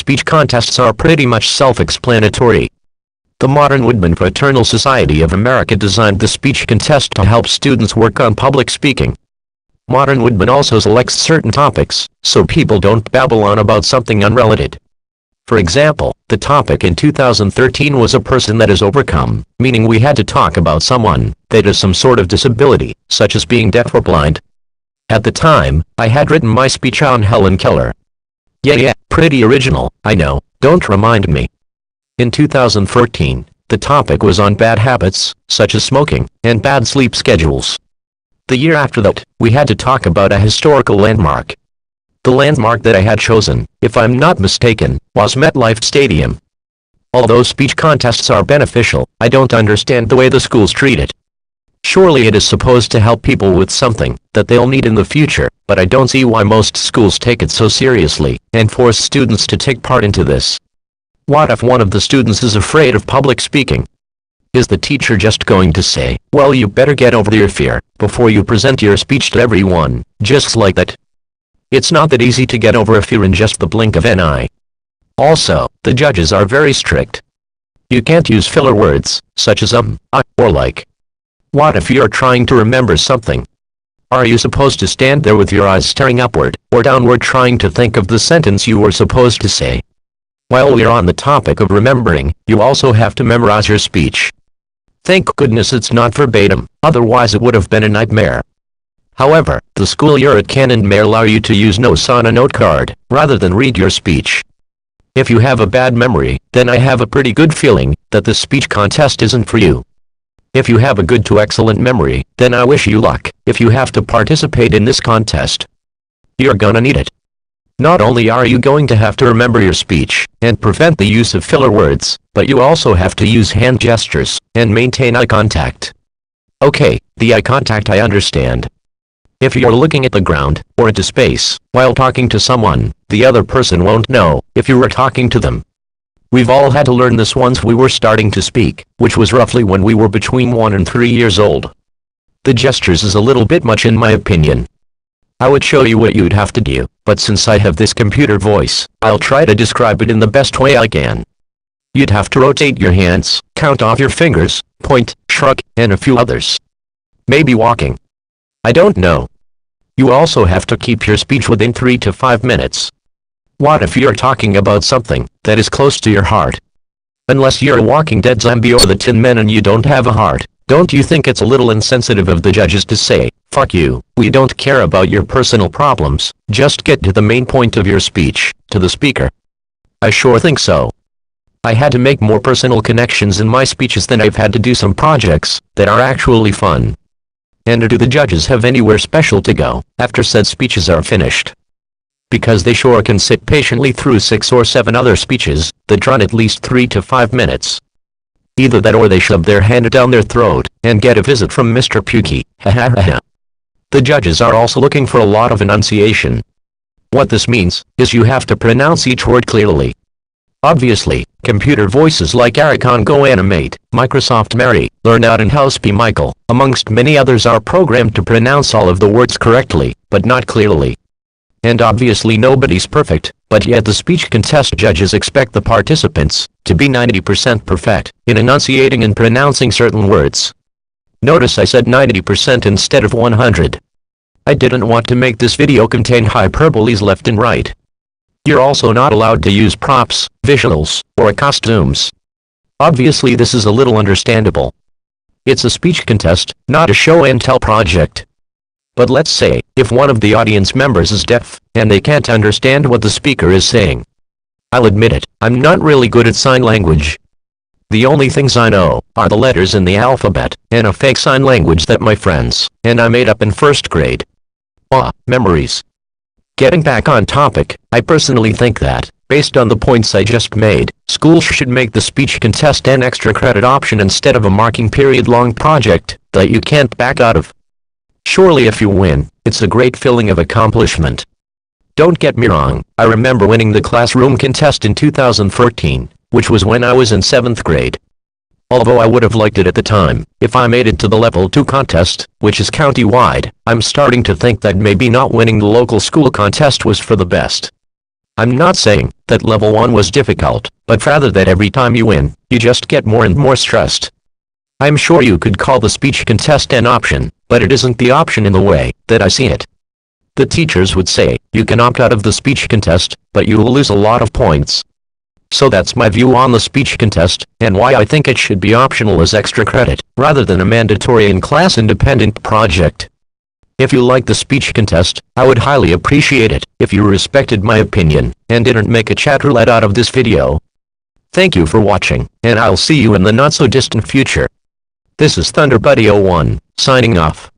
speech contests are pretty much self-explanatory. The Modern Woodman Fraternal Society of America designed the speech contest to help students work on public speaking. Modern Woodman also selects certain topics, so people don't babble on about something unrelated. For example, the topic in 2013 was a person that is overcome, meaning we had to talk about someone that has some sort of disability, such as being deaf or blind. At the time, I had written my speech on Helen Keller. Yeah, pretty original, I know, don't remind me. In 2014, the topic was on bad habits, such as smoking, and bad sleep schedules. The year after that, we had to talk about a historical landmark. The landmark that I had chosen, if I'm not mistaken, was MetLife Stadium. Although speech contests are beneficial, I don't understand the way the schools treat it. Surely it is supposed to help people with something that they'll need in the future, but I don't see why most schools take it so seriously and force students to take part into this. What if one of the students is afraid of public speaking? Is the teacher just going to say, well, you better get over your fear before you present your speech to everyone, just like that? It's not that easy to get over a fear in just the blink of an eye. Also, the judges are very strict. You can't use filler words, such as I, or like. What if you're trying to remember something? Are you supposed to stand there with your eyes staring upward or downward trying to think of the sentence you were supposed to say? While we're on the topic of remembering, you also have to memorize your speech. Thank goodness it's not verbatim, otherwise it would have been a nightmare. However, the school you're at can and may allow you to use notes on a note card, rather than read your speech. If you have a bad memory, then I have a pretty good feeling that the speech contest isn't for you. If you have a good to excellent memory, then I wish you luck if you have to participate in this contest. You're gonna need it. Not only are you going to have to remember your speech and prevent the use of filler words, but you also have to use hand gestures and maintain eye contact. Okay, the eye contact I understand. If you're looking at the ground or into space while talking to someone, the other person won't know if you were talking to them. We've all had to learn this once we were starting to speak, which was roughly when we were between 1 and 3 years old. The gestures is a little bit much in my opinion. I would show you what you'd have to do, but since I have this computer voice, I'll try to describe it in the best way I can. You'd have to rotate your hands, count off your fingers, point, shrug, and a few others. Maybe walking. I don't know. You also have to keep your speech within 3 to 5 minutes. What if you're talking about something that is close to your heart? Unless you're a Walking Dead zombie or the Tin Men and you don't have a heart, don't you think it's a little insensitive of the judges to say, fuck you, we don't care about your personal problems, just get to the main point of your speech, to the speaker? I sure think so. I had to make more personal connections in my speeches than I've had to do some projects that are actually fun. And do the judges have anywhere special to go after said speeches are finished? Because they sure can sit patiently through 6 or 7 other speeches that run at least 3 to 5 minutes. Either that or they shove their hand down their throat and get a visit from Mr. Pukey. The judges are also looking for a lot of enunciation. What this means is you have to pronounce each word clearly. Obviously, computer voices like Aricon Go Animate, Microsoft Mary, Learnout and HouseP Michael, amongst many others are programmed to pronounce all of the words correctly, but not clearly. And obviously nobody's perfect, but yet the speech contest judges expect the participants to be 90% perfect in enunciating and pronouncing certain words. Notice I said 90% instead of 100. I didn't want to make this video contain hyperboles left and right. You're also not allowed to use props, visuals, or costumes. Obviously this is a little understandable. It's a speech contest, not a show and tell project. But let's say, if one of the audience members is deaf, and they can't understand what the speaker is saying. I'll admit it, I'm not really good at sign language. The only things I know are the letters in the alphabet, and a fake sign language that my friends and I made up in 1st grade. Memories. Getting back on topic, I personally think that, based on the points I just made, schools should make the speech contest an extra credit option instead of a marking period long project that you can't back out of. Surely if you win, it's a great feeling of accomplishment. Don't get me wrong, I remember winning the classroom contest in 2013, which was when I was in 7th grade. Although I would have liked it at the time, if I made it to the Level 2 contest, which is county-wide, I'm starting to think that maybe not winning the local school contest was for the best. I'm not saying that level 1 was difficult, but rather that every time you win, you just get more and more stressed. I'm sure you could call the speech contest an option, but it isn't the option in the way that I see it. The teachers would say, you can opt out of the speech contest, but you will lose a lot of points. So that's my view on the speech contest, and why I think it should be optional as extra credit, rather than a mandatory and class-independent project. If you like the speech contest, I would highly appreciate it if you respected my opinion, and didn't make a chat roulette out of this video. Thank you for watching, and I'll see you in the not-so-distant future. This is TB01, signing off.